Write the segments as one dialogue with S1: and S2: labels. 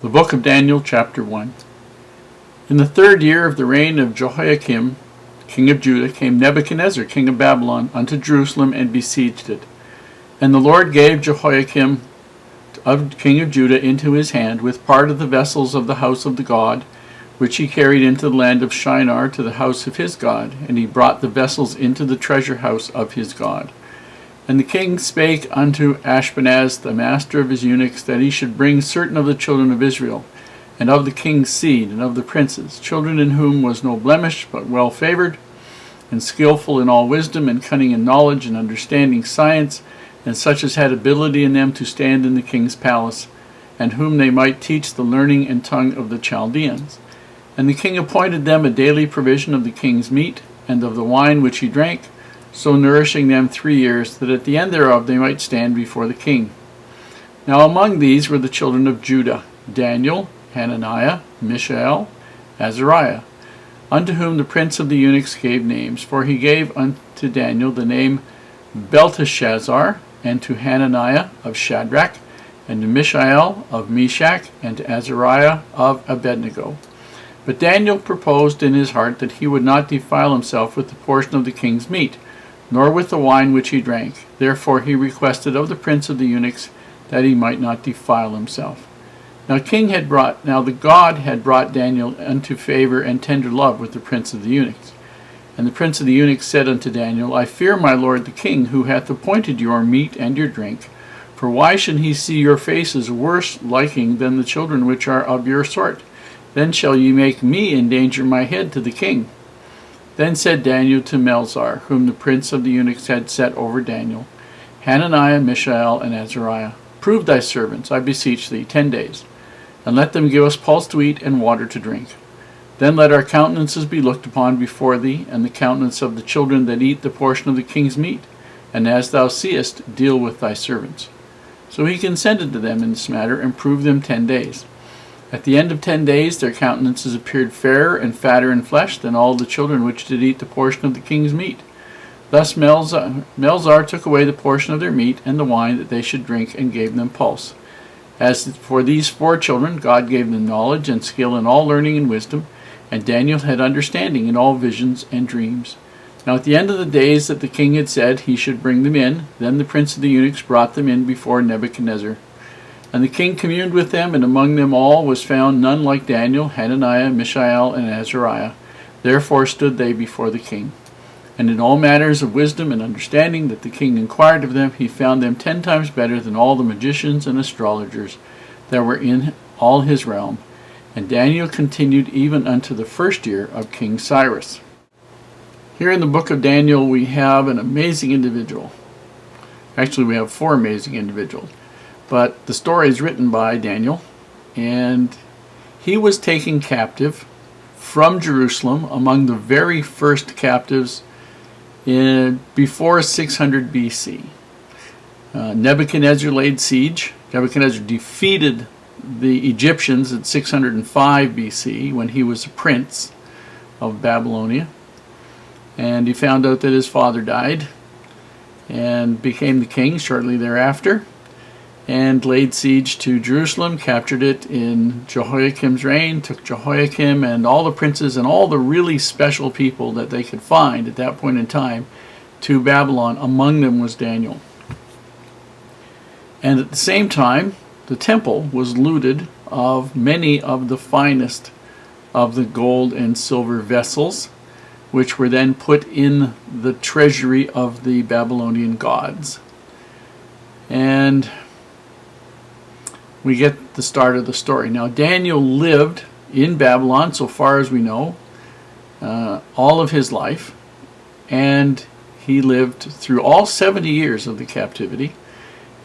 S1: The Book of Daniel, chapter 1. In the 3rd year of the reign of Jehoiakim, king of Judah, came Nebuchadnezzar, king of Babylon, unto Jerusalem, and besieged it. And the Lord gave Jehoiakim, king of Judah, into his hand, with part of the vessels of the house of the God, which he carried into the land of Shinar to the house of his God. And he brought the vessels into the treasure house of his God. And the king spake unto Ashpenaz, the master of his eunuchs, that he should bring certain of the children of Israel, and of the king's seed, and of the princes, children in whom was no blemish, but well favored, and skillful in all wisdom, and cunning in knowledge, and understanding science, and such as had ability in them to stand in the king's palace, and whom they might teach the learning and tongue of the Chaldeans. And the king appointed them a daily provision of the king's meat, and of the wine which he drank, so nourishing them 3 years, that at the end thereof they might stand before the king. Now among these were the children of Judah, Daniel, Hananiah, Mishael, Azariah, unto whom the prince of the eunuchs gave names. For he gave unto Daniel the name Belteshazzar, and to Hananiah of Shadrach, and to Mishael of Meshach, and to Azariah of Abednego. But Daniel proposed in his heart that he would not defile himself with the portion of the king's meat, nor with the wine which he drank. Therefore he requested of the prince of the eunuchs that he might not defile himself. Now the God had brought Daniel unto favor and tender love with the prince of the eunuchs. And the prince of the eunuchs said unto Daniel, I fear my lord the king, who hath appointed your meat and your drink. For why should he see your faces worse liking than the children which are of your sort? Then shall ye make me endanger my head to the king. Then said Daniel to Melzar, whom the prince of the eunuchs had set over Daniel, Hananiah, Mishael, and Azariah, prove thy servants, I beseech thee, 10 days, and let them give us pulse to eat and water to drink. Then let our countenances be looked upon before thee, and the countenance of the children that eat the portion of the king's meat, and as thou seest, deal with thy servants. So he consented to them in this matter, and proved them 10 days. At the end of 10 days their countenances appeared fairer and fatter in flesh than all the children which did eat the portion of the king's meat. Thus Melzar took away the portion of their meat and the wine that they should drink, and gave them pulse. As for these 4 children, God gave them knowledge and skill in all learning and wisdom, and Daniel had understanding in all visions and dreams. Now at the end of the days that the king had said he should bring them in, then the prince of the eunuchs brought them in before Nebuchadnezzar. And the king communed with them, and among them all was found none like Daniel, Hananiah, Mishael, and Azariah. Therefore stood they before the king. And in all matters of wisdom and understanding that the king inquired of them, he found them 10 times better than all the magicians and astrologers that were in all his realm. And Daniel continued even unto the 1st year of King Cyrus. Here in the book of Daniel we have an amazing individual. Actually, we have 4 amazing individuals. But the story is written by Daniel, and he was taken captive from Jerusalem, among the very first captives before 600 BC. Nebuchadnezzar laid siege. Nebuchadnezzar defeated the Egyptians at 605 BC when he was a prince of Babylonia. And he found out that his father died and became the king shortly thereafter, and laid siege to Jerusalem, captured it in Jehoiakim's reign, took Jehoiakim and all the princes and all the really special people that they could find at that point in time to Babylon. Among them was Daniel. And at the same time, the temple was looted of many of the finest of the gold and silver vessels, which were then put in the treasury of the Babylonian gods. And we get the start of the story. Now Daniel lived in Babylon, so far as we know, all of his life, and he lived through all 70 years of the captivity,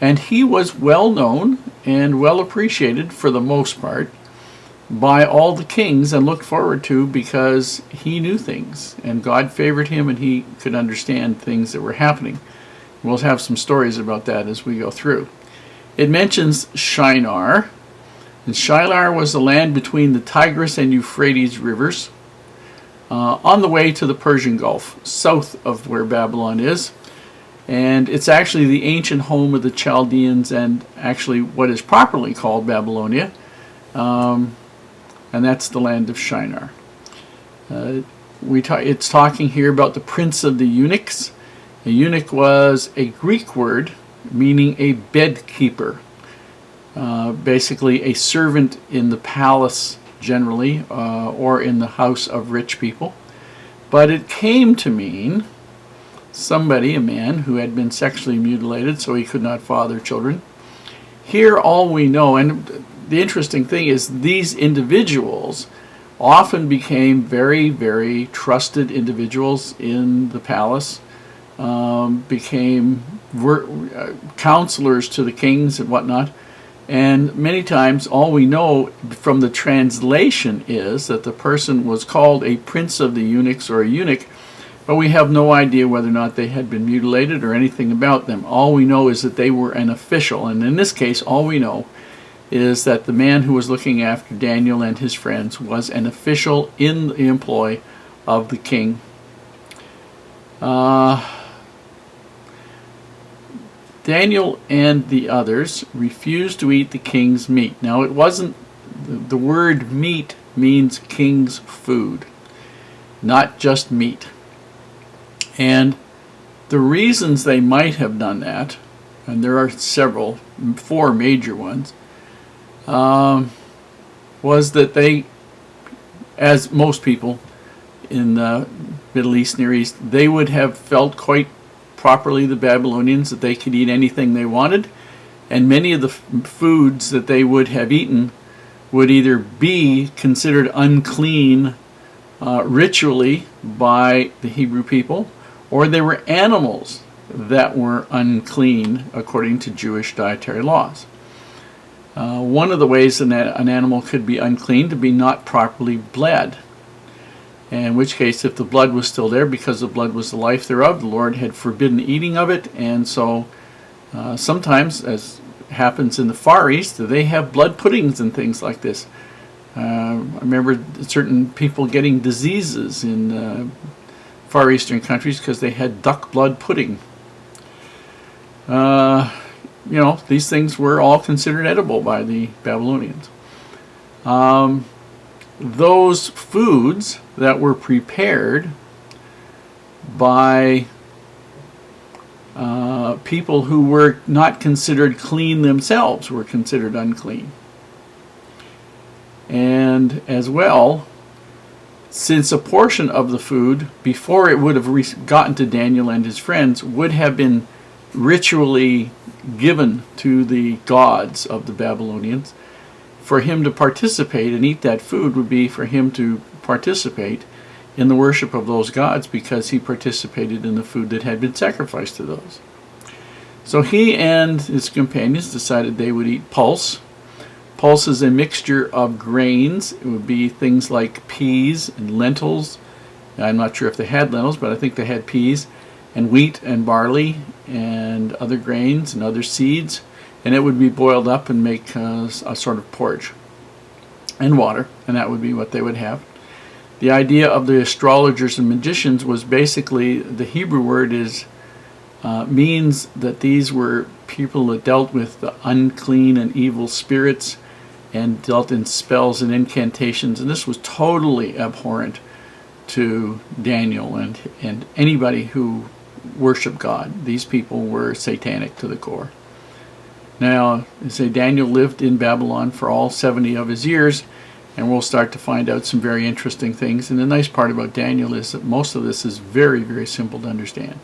S1: and he was well known and well appreciated for the most part by all the kings, and looked forward to, because he knew things and God favored him and he could understand things that were happening. We'll have some stories about that as we go through. It mentions Shinar, and Shinar was the land between the Tigris and Euphrates rivers, on the way to the Persian Gulf, south of where Babylon is. And it's actually the ancient home of the Chaldeans, and actually what is properly called Babylonia. and that's the land of Shinar. It's talking here about the prince of the eunuchs. A eunuch was a Greek word meaning a bedkeeper, basically a servant in the palace generally, or in the house of rich people. But it came to mean somebody, a man, who had been sexually mutilated so he could not father children. Here all we know, and the interesting thing is these individuals often became very, very trusted individuals in the palace, became counselors to the kings and whatnot. And many times all we know from the translation is that the person was called a prince of the eunuchs or a eunuch, but we have no idea whether or not they had been mutilated or anything about them. All we know is that they were an official, and in this case all we know is that the man who was looking after Daniel and his friends was an official in the employ of the king. Daniel and the others refused to eat the king's meat. Now it wasn't, the word meat means king's food, not just meat. And the reasons they might have done that, and there are several, 4 major ones, was that they, as most people in the Middle East, Near East, they would have felt quite properly, the Babylonians, that they could eat anything they wanted, and many of the foods that they would have eaten would either be considered unclean ritually by the Hebrew people, or they were animals that were unclean according to Jewish dietary laws. One of the ways that an animal could be unclean to be not properly bled, in which case if the blood was still there, because the blood was the life thereof, the Lord had forbidden eating of it. And so sometimes, as happens in the Far East, they have blood puddings and things like this. I remember certain people getting diseases in Far Eastern countries because they had duck blood pudding. These things were all considered edible by the Babylonians. Those foods that were prepared by people who were not considered clean themselves were considered unclean. And as well, since a portion of the food, before it would have gotten to Daniel and his friends, would have been ritually given to the gods of the Babylonians, for him to participate and eat that food would be for him to participate in the worship of those gods, because he participated in the food that had been sacrificed to those. So he and his companions decided they would eat pulse. Pulse is a mixture of grains. It would be things like peas and lentils. I'm not sure if they had lentils, but I think they had peas, and wheat and barley and other grains and other seeds. And it would be boiled up and make a sort of porridge and water, and that would be what they would have. The idea of the astrologers and magicians was basically, the Hebrew word means that these were people that dealt with the unclean and evil spirits and dealt in spells and incantations, and this was totally abhorrent to Daniel and anybody who worshiped God. These people were satanic to the core. Now, say Daniel lived in Babylon for all 70 of his years, and we'll start to find out some very interesting things. And the nice part about Daniel is that most of this is very, very simple to understand.